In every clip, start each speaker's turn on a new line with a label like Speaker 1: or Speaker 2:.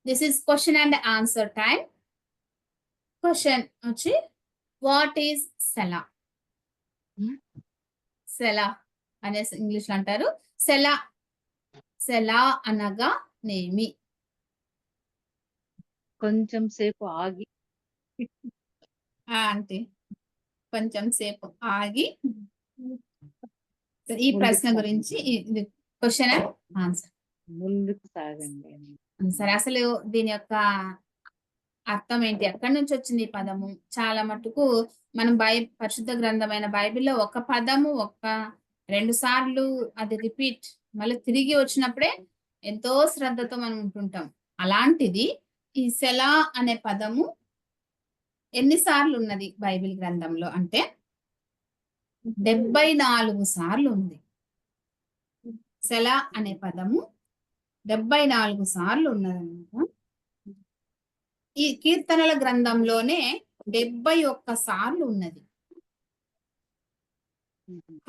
Speaker 1: This is question and answer time. Question వచ్చి what is సెలా? సెలా అనేసి ఇంగ్లీష్ లో అంటారు. సెలా సెలా అనగా నేమి.
Speaker 2: కొంచెం సేపు ఆగి
Speaker 1: అంటే కొంచెం సేపు ఆగి ఈ ప్రశ్న గురించి ఇది క్వశ్చన్ అండ్ ఆన్సర్.
Speaker 2: ముందుకు సాగండి.
Speaker 1: సరే, అసలు దీని యొక్క అర్థం ఏంటి, ఎక్కడి నుంచి వచ్చింది ఈ పదము? చాలా మటుకు మనం పరిశుద్ధ గ్రంథమైన బైబిల్లో ఒక పదము ఒక 2 సార్లు అది రిపీట్ మళ్ళీ తిరిగి వచ్చినప్పుడే ఎంతో శ్రద్ధతో మనం ఉంటుంటాం. అలాంటిది ఈ సెలా అనే పదము ఎన్నిసార్లు ఉన్నది బైబిల్ గ్రంథంలో అంటే 74 సార్లు ఉంది. సెలా అనే పదము 74 సార్లు ఉన్నదన్నమాట. ఈ కీర్తనల గ్రంథంలోనే 71 సార్లు ఉన్నది.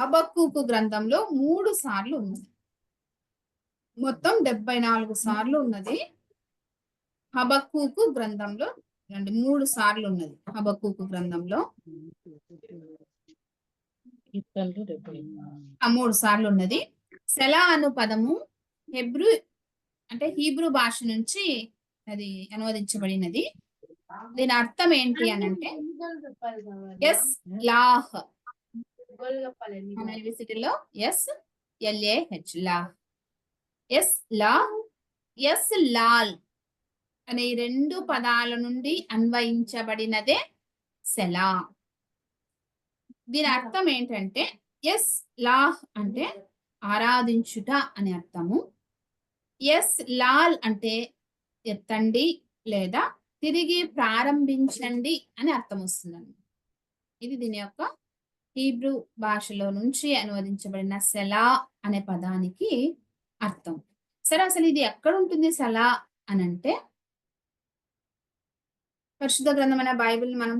Speaker 1: హబక్కూకు గ్రంథంలో 3 సార్లు ఉన్నది. మొత్తం 74 సార్లు ఉన్నది. హబక్కూకు గ్రంథంలో 3 సార్లు ఉన్నది. హబక్కూకు గ్రంథంలో 3 సార్లు ఉన్నది. సెలా అను పదము హీబ్రూ భాష నుంచి అది అనువదించబడినది. దీని అర్థం ఏంటి అని అంటే ఎస్ లాహ్. మన యూనివర్సిటీలో SLAH లాహ్, ఎస్ లాహ్, ఎస్ లాల్ అనే 2 పదాల నుండి అన్వయించబడినదే సెలా. దీని అర్థం ఏంటంటే ఎస్ లాహ్ అంటే ఆరాధించుట అని అర్థము. ఎస్ లాల్ అంటే ఎత్తండి లేదా తిరిగి ప్రారంభించండి అని అర్థం వస్తుందండి. ఇది దీని యొక్క హీబ్రూ భాషలో నుంచి అనువదించబడిన సెలా అనే పదానికి అర్థం. సరే, అసలు ఇది ఎక్కడ ఉంటుంది సెలా అని అంటే పరిశుద్ధ గ్రంథమైన బైబిల్ మనం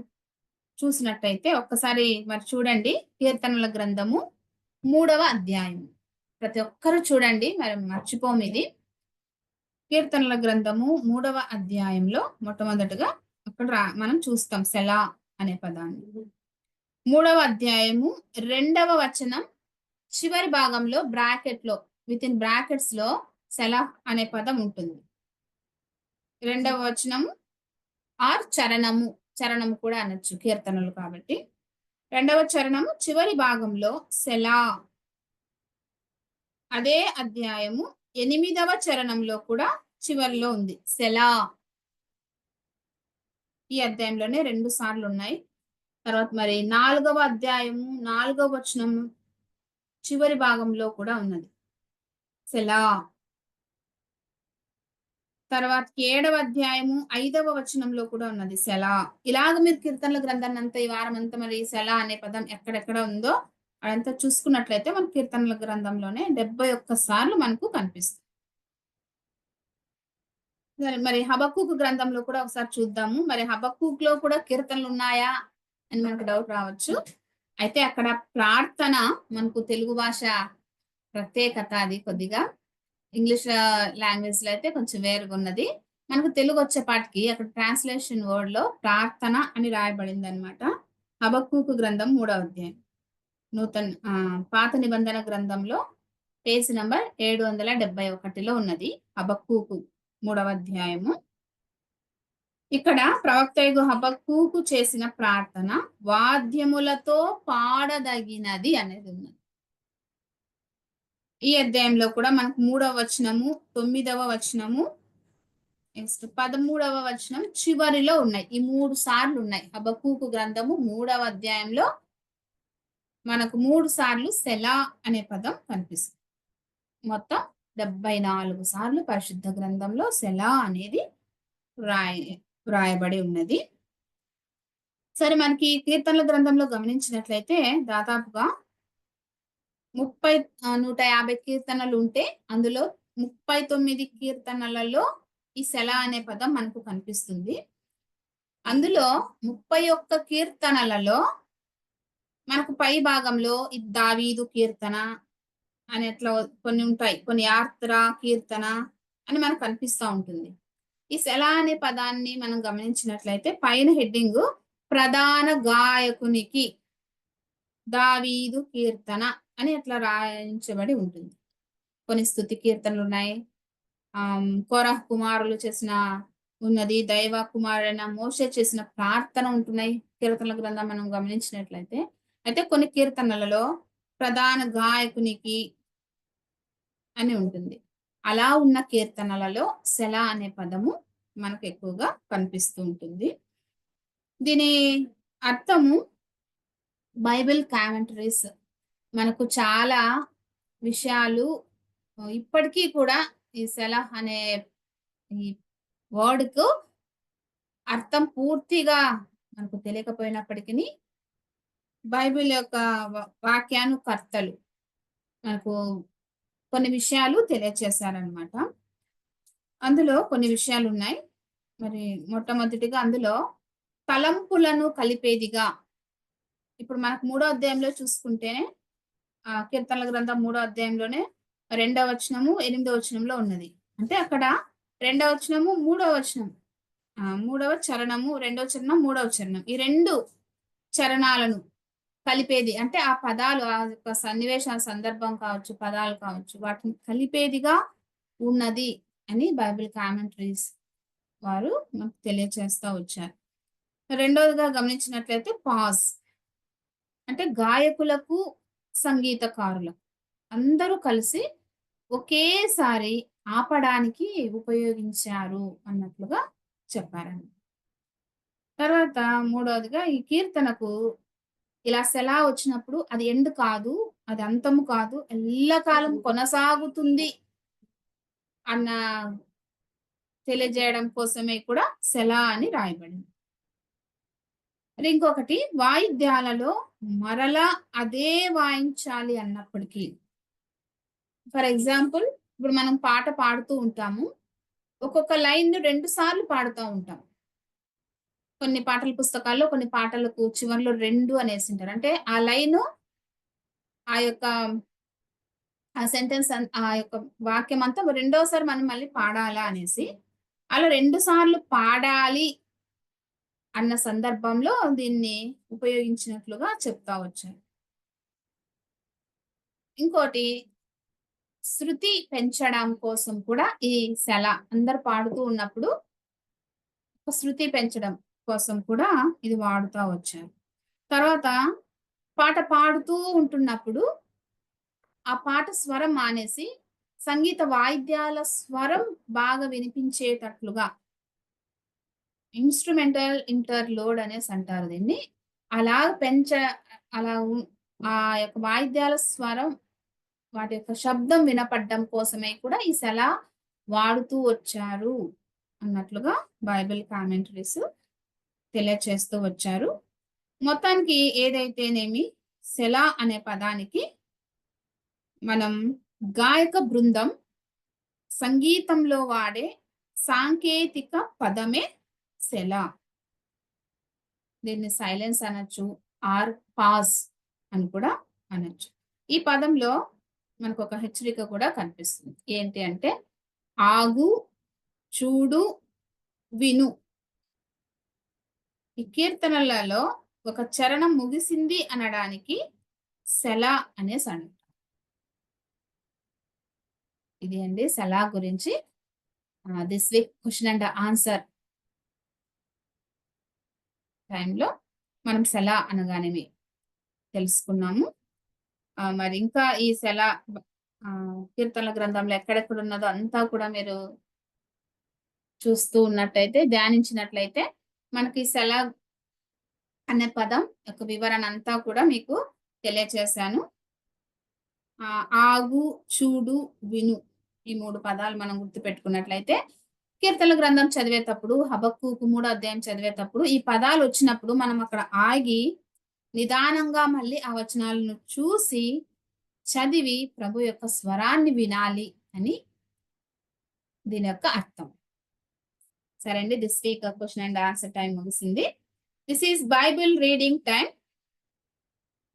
Speaker 1: చూసినట్టయితే ఒక్కసారి మరి చూడండి. కీర్తనల గ్రంథము 3వ అధ్యాయం. ప్రతి ఒక్కరు చూడండి, మరి మర్చిపోము ఇది. కీర్తనల గ్రంథము 3వ అధ్యాయంలో మొట్టమొదటిగా అక్కడ మనం చూస్తాం సెలా అనే పదాన్ని. 3వ అధ్యాయము 2వ వచనం చివరి భాగంలో వితిన్ బ్రాకెట్స్ లో సెలా అనే పదం ఉంటుంది. 2వ వచనము ఆర్ చరణము కూడా అనొచ్చు, కీర్తనలు కాబట్టి. 2వ చరణము చివరి భాగంలో సెలా. అదే అధ్యాయము 8వ చరణంలో కూడా చివరిలో ఉంది సెలా. ఈ అధ్యాయంలోనే 2 సార్లు ఉన్నాయి. తర్వాత మరి 4వ అధ్యాయము 4వ వచనము చివరి భాగంలో కూడా ఉన్నది సెలా. తర్వాత 7వ అధ్యాయము 5వ వచనంలో కూడా ఉన్నది సెలా. ఇలాగ మీరు కీర్తనల గ్రంథాన్ని అంతా ఈ వారం అంతా మరి సెలా అనే పదం ఎక్కడెక్కడ ఉందో అదంతా చూసుకున్నట్లయితే మన కీర్తనల గ్రంథంలోనే 71 సార్లు మనకు కనిపిస్తుంది. మరి హబక్కూకు గ్రంథంలో కూడా ఒకసారి చూద్దాము. మరి హబక్కూక్ లో కూడా కీర్తనలు ఉన్నాయా అని మనకు డౌట్ రావచ్చు. అయితే అక్కడ ప్రార్థన మనకు తెలుగు భాష ప్రత్యేకత, అది కొద్దిగా ఇంగ్లీష్ లాంగ్వేజ్ లో అయితే కొంచెం వేరుగా ఉన్నది. మనకు తెలుగు వచ్చేపాటికి అక్కడ ట్రాన్స్లేషన్ వర్డ్ లో ప్రార్థన అని రాయబడింది అనమాట. హబక్కూకు గ్రంథం 3వ అధ్యాయం. పాత నిబంధన గ్రంథంలో పేజీ నంబర్ 771లో ఉన్నది హబక్కూకు 3వ అధ్యాయము. ఇక్కడ ప్రవక్తయగు హబక్కూకు చేసిన ప్రార్థన వాద్యములతో పాడదగినది అనేది ఉన్నది. ఈ అధ్యాయంలో కూడా మనకు 3వ వచనము 9వ వచనము 13వ వచనం చివరిలో ఉన్నాయి. ఈ 3 సార్లు ఉన్నాయి. హబక్కూకు గ్రంథము 3వ అధ్యాయంలో మనకు 3 సార్లు సెలా అనే పదం కనిపిస్తుంది. మొత్తం 74 సార్లు పరిశుద్ధ గ్రంథంలో సెలా అనేది రాయబడి ఉన్నది. సరే, మనకి కీర్తనల గ్రంథంలో గమనించినట్లయితే దాదాపుగా 150 కీర్తనలు ఉంటే అందులో 39 కీర్తనలలో ఈ సెలా అనే పదం మనకు కనిపిస్తుంది. అందులో 31 కీర్తనలలో మనకు పై భాగంలో ఈ దావీదు కీర్తన అని అట్లా కొన్ని ఉంటాయి, కొన్ని యాత్ర కీర్తన అని మనకు కనిపిస్తూ ఉంటుంది. ఈ సెల అనే పదాన్ని మనం గమనించినట్లయితే పైన హెడ్డింగ్ ప్రధాన గాయకునికి దావీదు కీర్తన అని అట్లా రాయించబడి ఉంటుంది. కొన్ని స్తుతి కీర్తనలు ఉన్నాయి. కోరహ్ కుమారులు చేసిన ఉన్నది. దైవ కుమారుడైన మోషే చేసిన ప్రార్థన ఉంటున్నాయి కీర్తనల గ్రంథం మనం గమనించినట్లయితే. అయితే కొన్ని కీర్తనలలో ప్రధాన గాయకునికి అని ఉంటుంది. అలా ఉన్న కీర్తనలలో సెల అనే పదము మనకు ఎక్కువగా కనిపిస్తూ ఉంటుంది. దీని అర్థము బైబిల్ కామెంటరీస్ మనకు చాలా విషయాలు ఇప్పటికీ కూడా ఈ సెల అనే ఈ వర్డ్‌కు అర్థం పూర్తిగా మనకు తెలియకపోయినప్పటికీ బైబిల్ యొక్క వాక్యానుకర్తలు మనకు కొన్ని విషయాలు తెలియచేశారనమాట. అందులో కొన్ని విషయాలున్నాయి. మరి మొట్టమొదటిగా అందులో తలంపులను కలిపేదిగా ఇప్పుడు మనకు 3వ అధ్యాయంలో చూసుకుంటే కీర్తనల గ్రంథం 3వ అధ్యాయంలోనే 2వ వచనము, 8వ వచనంలో ఉన్నది. అంటే అక్కడ 2వ వచనము, 3వ వచనం 3వ చరణము, 2వ చరణం, 3వ చరణం ఈ 2 చరణాలను కలిపేది అంటే ఆ పదాలు ఆ యొక్క సన్నివేశాల సందర్భం కావచ్చు, పదాలు కావచ్చు వాటిని కలిపేదిగా ఉన్నది అని బైబిల్ కామెంటరీస్ వారు మనకు తెలియచేస్తా వచ్చారు. రెండవదిగా గమనించినట్లయితే పాజ్ అంటే గాయకులకు, సంగీతకారులకు అందరూ కలిసి ఒకేసారి ఆపడానికి ఉపయోగించారు అన్నట్లుగా చెప్పారండి. తర్వాత మూడవదిగా ఈ కీర్తనకు ఇలా సెల వచ్చినప్పుడు అది ఎండ్ కాదు, అది అంతము కాదు, ఎల్లకాలం కొనసాగుతుంది అన్న తెలియజేయడం కోసమే కూడా సెల అని రాయబడింది. మరి ఇంకొకటి వాయిద్యాలలో మరలా అదే వాయించాలి అన్నప్పటికీ ఫర్ ఎగ్జాంపుల్ ఇప్పుడు మనం పాట పాడుతూ ఉంటాము. ఒక్కొక్క లైన్ 2 సార్లు పాడుతూ ఉంటాం. కొన్ని పాటల పుస్తకాల్లో కొన్ని పాటలకు చివర్లో 2 అనేసింటారు. అంటే ఆ లైను ఆ యొక్క ఆ సెంటెన్స్ ఆ యొక్క వాక్యం అంతా రెండోసారి మనం మళ్ళీ పాడాలా అనేసి అలా 2 సార్లు పాడాలి అన్న సందర్భంలో దీన్ని ఉపయోగించినట్లుగా చెప్తా వచ్చారు. ఇంకోటి శృతి పెంచడం కోసం కూడా ఈ సెల అందరు పాడుతూ ఉన్నప్పుడు శృతి పెంచడం కోసం కూడా ఇది వాడుతా వచ్చారు. తర్వాత పాట పాడుతూ ఉంటున్నప్పుడు ఆ పాట స్వరం మానేసి సంగీత వాయిద్యాల స్వరం బాగా వినిపించేటట్లుగా ఇన్స్ట్రుమెంటల్ ఇంటర్లోడ్ అనేసి అంటారు దీన్ని. అలా అలా ఆ యొక్క వాయిద్యాల స్వరం వాటి యొక్క శబ్దం వినపడడం కోసమే కూడా ఈ సెల వాడుతూ వచ్చారు అన్నట్లుగా బైబిల్ కామెంటరీస్ తెలియచేస్తూ వచ్చారు. మొత్తానికి ఏదైతేనేమి సెల అనే పదానికి మనం గాయక బృందం సంగీతంలో వాడే సాంకేతిక పదమే సెల. దీన్ని సైలెన్స్ అనొచ్చు, ఆర్ పాజ్ అని కూడా అనొచ్చు. ఈ పదంలో మనకు ఒక హెచ్చరిక కూడా కనిపిస్తుంది. ఏంటి అంటే ఆగు, చూడు, విను. ఈ కీర్తనలలో ఒక చరణం ముగిసింది అనడానికి సెల అనేసి అంటారు. ఇది అండి సెల గురించి this week question and answer టైంలో మనం సెల అనగానే తెలుసుకున్నాము. మరి ఇంకా ఈ సెల కీర్తనల గ్రంథంలో ఎక్కడెక్కడ ఉన్నదో అంతా కూడా మీరు చూస్తూ ఉన్నట్టయితే ధ్యానించినట్లయితే మనకి సెల అనే పదం యొక్క వివరణ అంతా కూడా మీకు తెలియచేశాను. ఆగు, చూడు, విను ఈ 3 పదాలు మనం గుర్తుపెట్టుకున్నట్లయితే కీర్తనల గ్రంథం చదివేటప్పుడు హబక్కూకు 3వ అధ్యాయం చదివేటప్పుడు ఈ పదాలు వచ్చినప్పుడు మనం అక్కడ ఆగి నిదానంగా మళ్ళీ ఆ వచనాలను చూసి చదివి ప్రభు యొక్క స్వరాన్ని వినాలి అని దీని యొక్క అర్థం. సరే అండి, this week question and answer time ముగిసింది. This is Bible reading time.